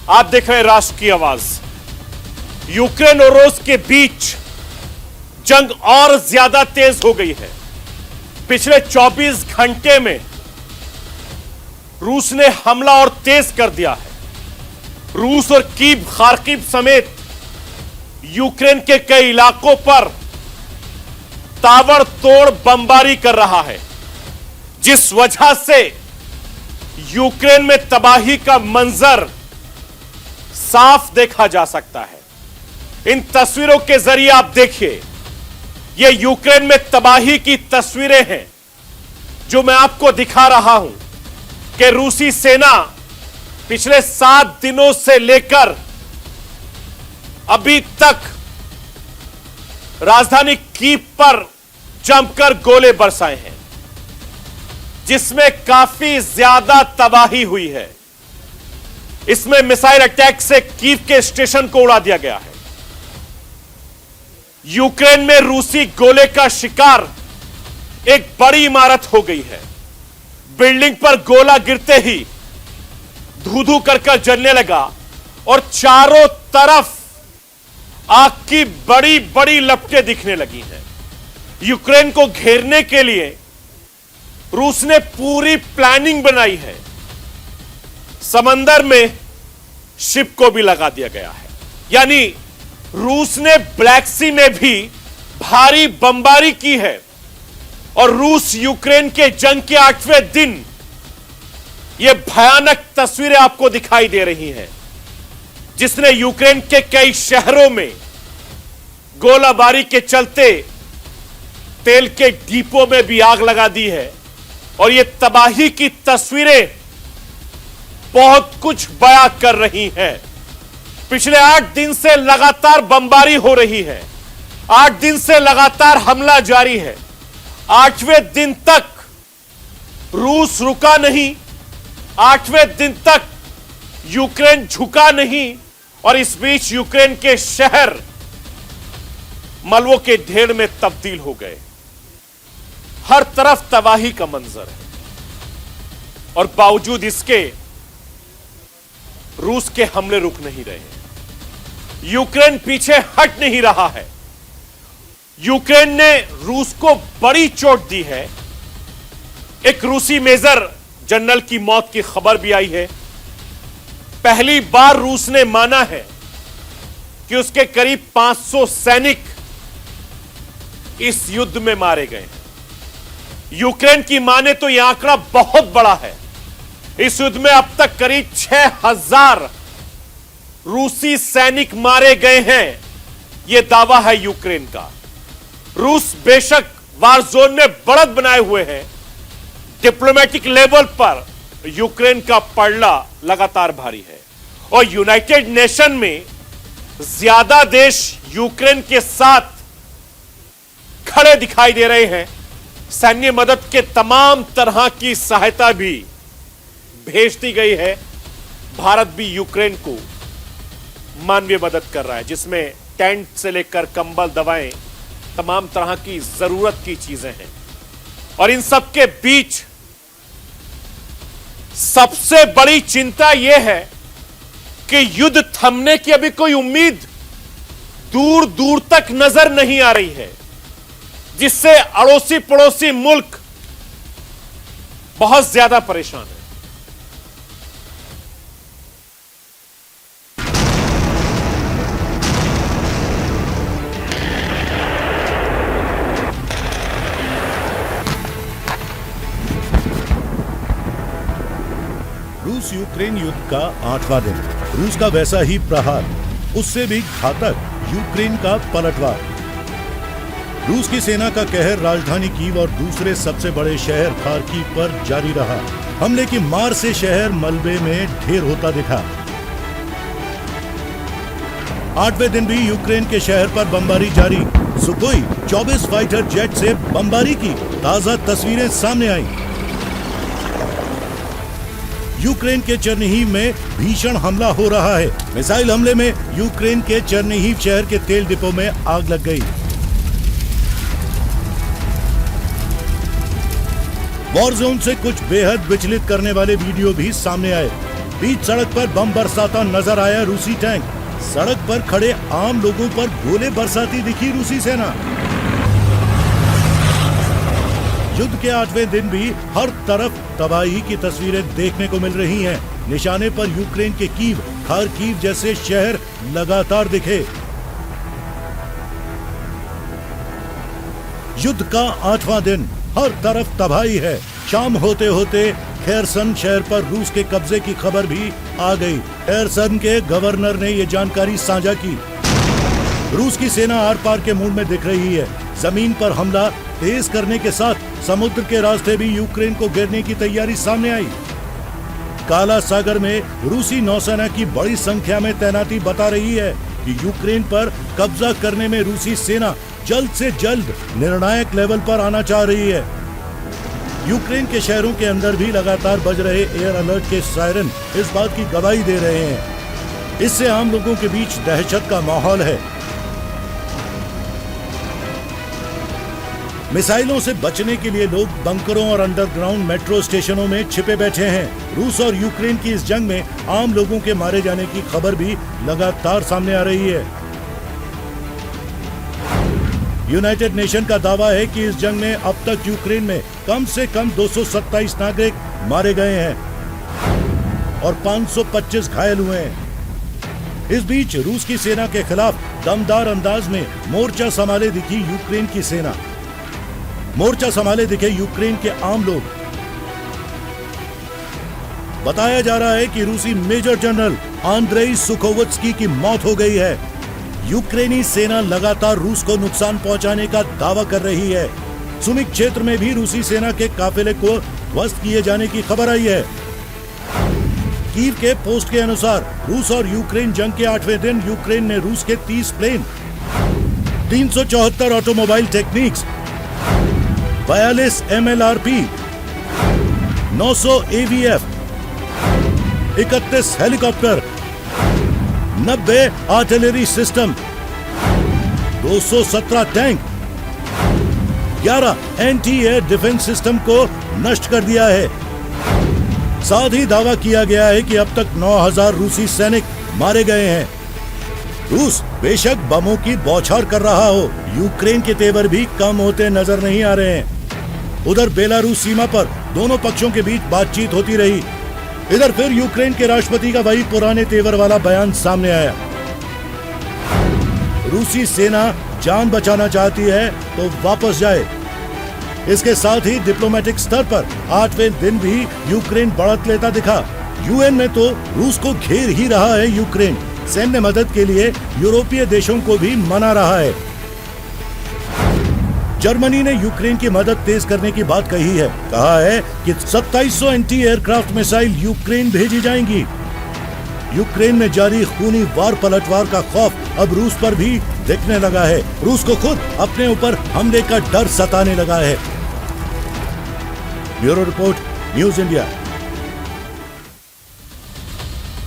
आप देख रहे हैं राष्ट्र की आवाज। यूक्रेन और रूस के बीच जंग और ज्यादा तेज हो गई है। पिछले 24 घंटे में रूस ने हमला और तेज कर दिया है। रूस और कीव, खार्किव समेत यूक्रेन के कई इलाकों पर ताबड़तोड़ बमबारी कर रहा है, जिस वजह से यूक्रेन में तबाही का मंजर साफ देखा जा सकता है। इन तस्वीरों के जरिए आप देखिए, ये यूक्रेन में तबाही की तस्वीरें हैं जो मैं आपको दिखा रहा हूं कि रूसी सेना पिछले 7 दिनों से लेकर अभी तक राजधानी कीव पर जमकर गोले बरसाए हैं, जिसमें काफी ज्यादा तबाही हुई है। इसमें मिसाइल अटैक से कीव के स्टेशन को उड़ा दिया गया है। यूक्रेन में रूसी गोले का शिकार एक बड़ी इमारत हो गई है। बिल्डिंग पर गोला गिरते ही धू धू कर जलने लगा और चारों तरफ आग की बड़ी बड़ी लपटें दिखने लगी हैं। यूक्रेन को घेरने के लिए रूस ने पूरी प्लानिंग बनाई है। समंदर में शिप को भी लगा दिया गया है, यानी रूस ने ब्लैक सी में भी भारी बमबारी की है। और रूस यूक्रेन के जंग के 8वें दिन यह भयानक तस्वीरें आपको दिखाई दे रही हैं, जिसने यूक्रेन के कई शहरों में गोलाबारी के चलते तेल के डिपो में भी आग लगा दी है। और यह तबाही की तस्वीरें बहुत कुछ बयां कर रही हैं। पिछले 8 दिन से लगातार बमबारी हो रही है। 8 दिन से लगातार हमला जारी है। 8वें दिन तक रूस रुका नहीं, 8वें दिन तक यूक्रेन झुका नहीं। और इस बीच यूक्रेन के शहर मलबों के ढेर में तब्दील हो गए। हर तरफ तबाही का मंजर है और बावजूद इसके रूस के हमले रुक नहीं रहे। यूक्रेन पीछे हट नहीं रहा है। यूक्रेन ने रूस को बड़ी चोट दी है। एक रूसी मेजर जनरल की मौत की खबर भी आई है। पहली बार रूस ने माना है कि उसके करीब 500 सैनिक इस युद्ध में मारे गए हैं। यूक्रेन की माने तो यह आंकड़ा बहुत बड़ा है। इस युद्ध में अब तक करीब 6000 रूसी सैनिक मारे गए हैं, यह दावा है यूक्रेन का। रूस बेशक वार जोन में बढ़त बनाए हुए हैं, डिप्लोमेटिक लेवल पर यूक्रेन का पलड़ा लगातार भारी है। और यूनाइटेड नेशन में ज्यादा देश यूक्रेन के साथ खड़े दिखाई दे रहे हैं। सैन्य मदद के तमाम तरह की सहायता भी भेज दी गई है। भारत भी यूक्रेन को मानवीय मदद कर रहा है, जिसमें टेंट से लेकर कंबल, दवाएं, तमाम तरह की जरूरत की चीजें हैं। और इन सब के बीच सबसे बड़ी चिंता यह है कि युद्ध थमने की अभी कोई उम्मीद दूर दूर तक नजर नहीं आ रही है, जिससे अड़ोसी पड़ोसी मुल्क बहुत ज्यादा परेशान है। रूस यूक्रेन युद्ध का 8वां दिन। रूस का वैसा ही प्रहार, उससे भी घातक यूक्रेन का पलटवार। रूस की सेना का कहर राजधानी कीव और दूसरे सबसे बड़े शहर खार्किव पर जारी रहा। हमले की मार से शहर मलबे में ढेर होता दिखा। 8वें दिन भी यूक्रेन के शहर पर बमबारी जारी। सुखोई 24 फाइटर जेट से बमबारी की ताजा तस्वीरें सामने आई। यूक्रेन के चेरनिहिव में भीषण हमला हो रहा है। मिसाइल हमले में यूक्रेन के चेरनिहिव शहर के तेल डिपो में आग लग गई। वॉर जोन से कुछ बेहद विचलित करने वाले वीडियो भी सामने आए। बीच सड़क पर बम बरसाता नजर आया रूसी टैंक। सड़क पर खड़े आम लोगों पर गोले बरसाती दिखी रूसी सेना। युद्ध के 8वें दिन भी हर तरफ तबाही की तस्वीरें देखने को मिल रही हैं। निशाने पर यूक्रेन के कीव, खार्किव जैसे शहर लगातार दिखे। युद्ध का 8वां दिन, हर तरफ तबाही है। शाम होते होते खेरसन शहर पर रूस के कब्जे की खबर भी आ गई। खेरसन के गवर्नर ने यह जानकारी साझा की। रूस की सेना आर पार के मूड में दिख रही है। जमीन पर हमला तेज करने के साथ समुद्र के रास्ते भी यूक्रेन को घेरने की तैयारी सामने आई। काला सागर में रूसी नौसेना की बड़ी संख्या में तैनाती बता रही है कि यूक्रेन पर कब्जा करने में रूसी सेना जल्द से जल्द निर्णायक लेवल पर आना चाह रही है। यूक्रेन के शहरों के अंदर भी लगातार बज रहे एयर अलर्ट के सायरन इस बात की गवाही दे रहे हैं। इससे आम लोगों के बीच दहशत का माहौल है। मिसाइलों से बचने के लिए लोग बंकरों और अंडरग्राउंड मेट्रो स्टेशनों में छिपे बैठे हैं। रूस और यूक्रेन की इस जंग में आम लोगों के मारे जाने की खबर भी लगातार सामने आ रही है। यूनाइटेड नेशन का दावा है कि इस जंग में अब तक यूक्रेन में कम से कम 227 नागरिक मारे गए हैं और 525 घायल हुए हैं। इस बीच रूस की सेना के खिलाफ दमदार अंदाज में मोर्चा संभाले दिखी यूक्रेन की सेना। मोर्चा संभाले दिखे यूक्रेन के आम लोग। बताया जा रहा है कि रूसी मेजर जनरल आंद्रेई सुखोवस्की की मौत हो गई है। यूक्रेनी सेना लगातार रूस को नुकसान पहुंचाने का दावा कर रही है। सुमिक क्षेत्र में भी रूसी सेना के काफिले को ध्वस्त किए जाने की खबर आई है। कीव के पोस्ट के अनुसार रूस और यूक्रेन जंग के 8वें दिन यूक्रेन ने रूस के 30 plane, 374 automobile technics, 42 MLRP, 900 AVF, 31 helicopter, 90 artillery system, 217 tank, 11 anti air defence system को नष्ट कर दिया है। साथ ही दावा किया गया है कि अब तक 9000 रूसी सैनिक मारे गए हैं। रूस बेशक बमों की बौछार कर रहा हो, यूक्रेन के तेवर भी कम होते नजर नहीं आ रहे हैं। उधर बेलारूस सीमा पर दोनों पक्षों के बीच बातचीत होती रही। इधर फिर यूक्रेन के राष्ट्रपति का वही पुराने तेवर वाला बयान सामने आया। रूसी सेना जान बचाना चाहती है तो वापस जाए। इसके साथ ही डिप्लोमेटिक स्तर पर 8वें दिन भी यूक्रेन बढ़त लेता दिखा। यूएन में तो रूस को घेर ही रहा है यूक्रेन। सैन्य मदद के लिए यूरोपीय देशों को भी मना रहा है। जर्मनी ने यूक्रेन की मदद तेज करने की बात कही है। कहा है कि 2700 एंटी एयरक्राफ्ट मिसाइल यूक्रेन भेजी जाएंगी। यूक्रेन में जारी खूनी वार पलटवार का खौफ अब रूस पर भी दिखने लगा है। रूस को खुद अपने ऊपर हमले का डर सताने लगा है। Bureau report, news India.